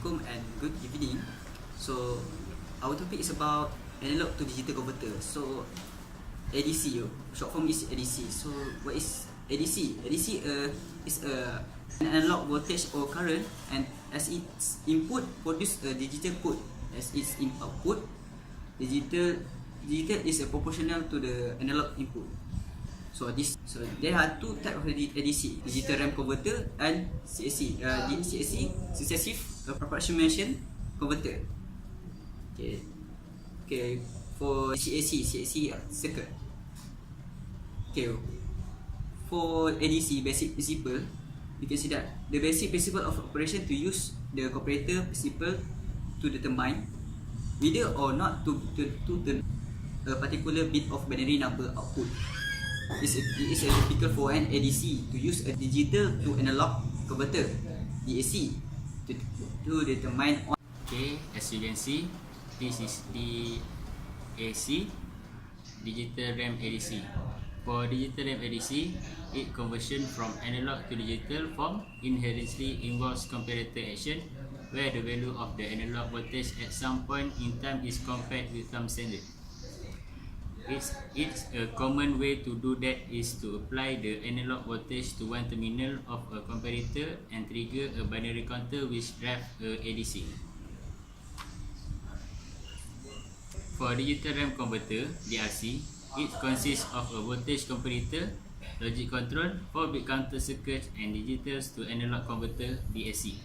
Assalamualaikum and good evening. So our topic is about analog to digital converter. So ADC, short form is ADC. So what is ADC? ADC is an analog voltage or current, and as its input produce a digital code. As its output, digital is proportional to the analog input. So there are two types of ADC: digital RAM converter and CAC. CAC, successive approximation converter. Okay. For CAC circuit. Okay. For ADC basic principle, you can see that the basic principle of operation to use the comparator principle to determine whether or not to turn a particular bit of binary number output. It is typical for an ADC to use a digital to analog converter DAC to determine on. Okay, as you can see, this is DAC, digital RAM ADC. For digital RAM ADC, its conversion from analog to digital form inherently involves comparator action, where the value of the analog voltage at some point in time is compared with some standard. It's a common way to do that is to apply the analog voltage to one terminal of a comparator and trigger a binary counter which drives a ADC. For digital RAM converter (DRC), it consists of a voltage comparator, logic control, 4-bit counter circuit, and digitals to analog converter (DAC).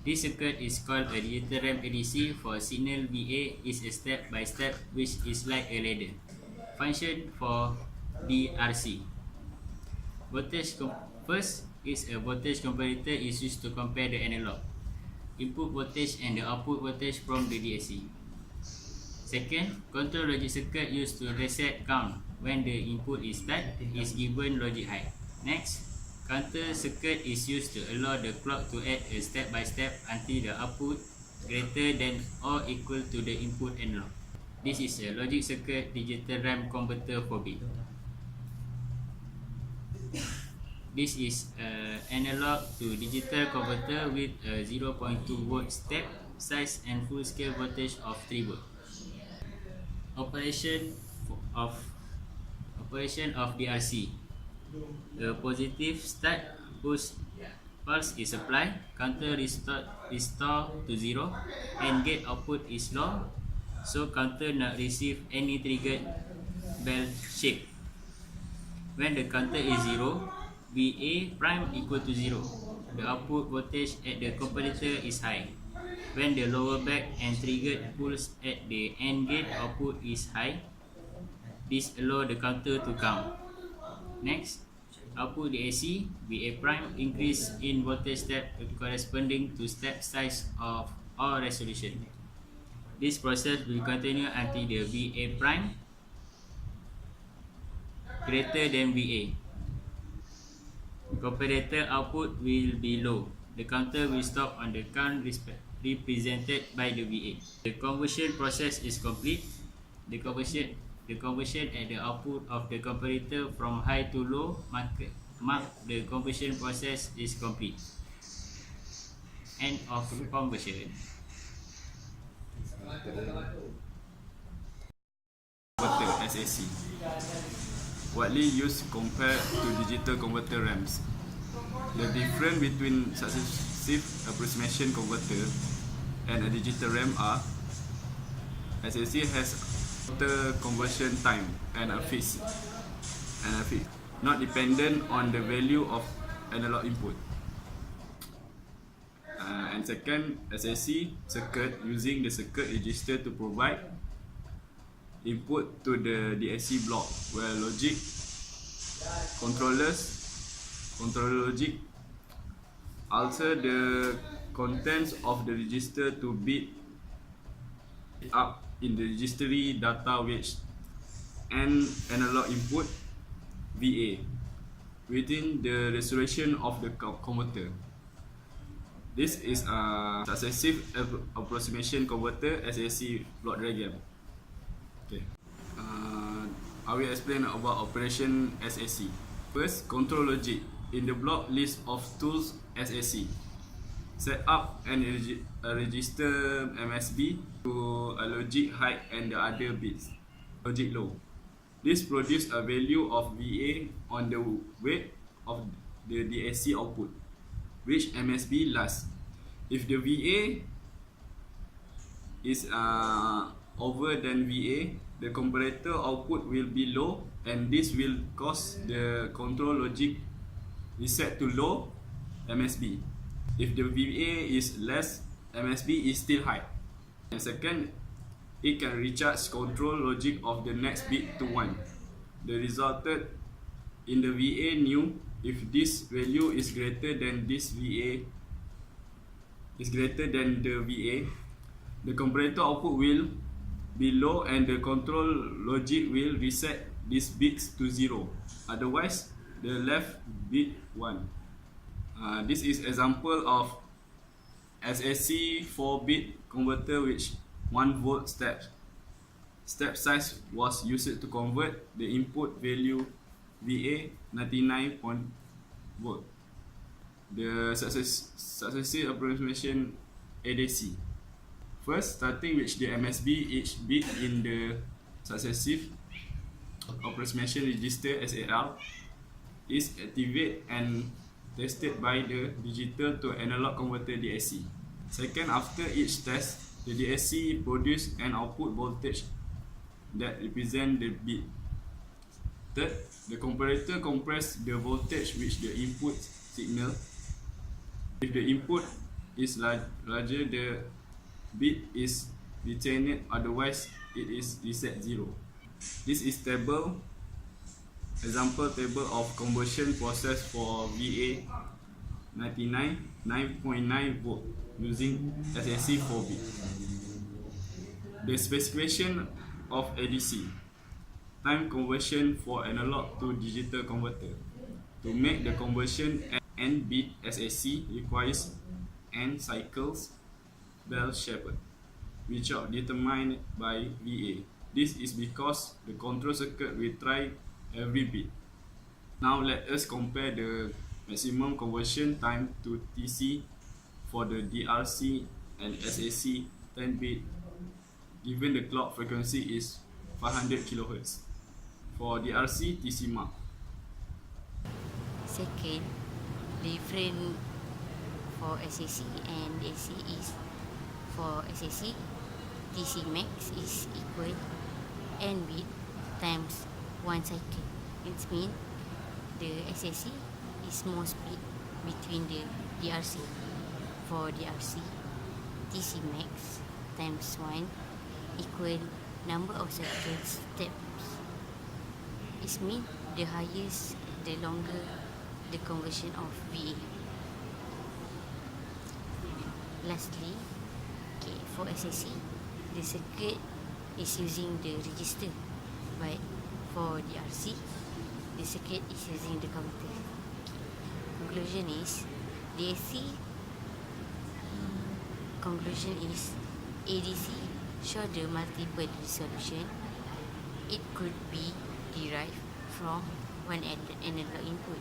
This circuit is called a digital RAM ADC. For signal VA is a step by step which is like a ladder. Function for DRC. First is a voltage comparator is used to compare the analog input voltage and the output voltage from the DAC. Second, control logic circuit used to reset count when the input is start is given logic high. Next, counter circuit is used to allow the clock to add a step by step until the output greater than or equal to the input analog. This is a logic circuit digital RAM converter 4-bit. This is an analog to digital converter with a 0.2 volt step size and full scale voltage of 3 volt. Operation of DRC. The positive start push pulse is applied, counter restore to 0, and gate output is low, so counter not receive any triggered bell shape. When the counter is 0, VA prime equal to 0. The output voltage at the comparator is high. When the lower back and triggered pulse at the AND gate output is high, this allow the counter to count. Next, output DAC, VA prime increase in voltage step corresponding to step size of or resolution. This process will continue until the VA prime greater than VA. Comparator output will be low. The counter will stop on the count represented by the VA. The conversion process is complete. The conversion at the output of the comparator from high to low mark the conversion process is complete. End of conversion. Converter SAC, widely used compared to digital converter RAMs. The difference between successive approximation converter and a digital RAM are: SAC has the conversion time and a fixed, not dependent on the value of analog input. And second, SAC circuit using the circuit register to provide input to the DAC block, where logic controller logic alter the contents of the register to bit up in the registry data which and analog input VA within the resolution of the converter. This is a successive approximation converter SAC block diagram. Okay. I will explain about operation SAC. First, control logic. In the block list of tools SAC, set up a register MSB to a logic high and the other bits logic low. This produces a value of VA on the weight of the DAC output, which MSB lasts. If the VA is over than VA, the comparator output will be low, and this will cause the control logic reset to low MSB. If the VA is less, MSB is still high. And second, it can recharge control logic of the next bit to 1. The resulted in the VA new, if this value is greater than this VA is greater than the VA, the comparator output will be low and the control logic will reset these bits to 0. Otherwise, the left bit 1. This is example of SAC 4-bit converter which 1 volt step size was used to convert the input value VA 99 volt. The successive approximation ADC. First, starting with the MSB, each bit in the successive approximation register SAR is activated and tested by the Digital-to-Analog Converter DAC. Second, after each test, the DAC produces an output voltage that represents the bit. Third, the comparator compresses the voltage with the input signal. If the input is larger, the bit is retained, otherwise it is reset 0. This is example table of conversion process for VA 9.9 volt using SAC 4-bit. The specification of ADC. Time conversion for analog to digital converter. To make the conversion n bit SAC requires n cycles bell-shaped, which are determined by VA. This is because the control circuit will try every bit. Now let us compare the maximum conversion time to TC for the DRC and SAC 10-bit given the clock frequency is 500 kHz. For DRC, TC mark. Second, different for SAC and AC is for SAC, TC max is equal n bit times 1 cycle. It means the SAC is more split between the DRC. For DRC, TC max times 1 equal number of cycles steps. It means the highest, the longer the conversion of VA. Lastly, for SAC, the circuit is using the register, but for DRC, the circuit is using the counter. Conclusion is ADC show the multiple resolution. It could be derived from one analog input.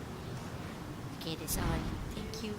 Okay, that's all. Thank you.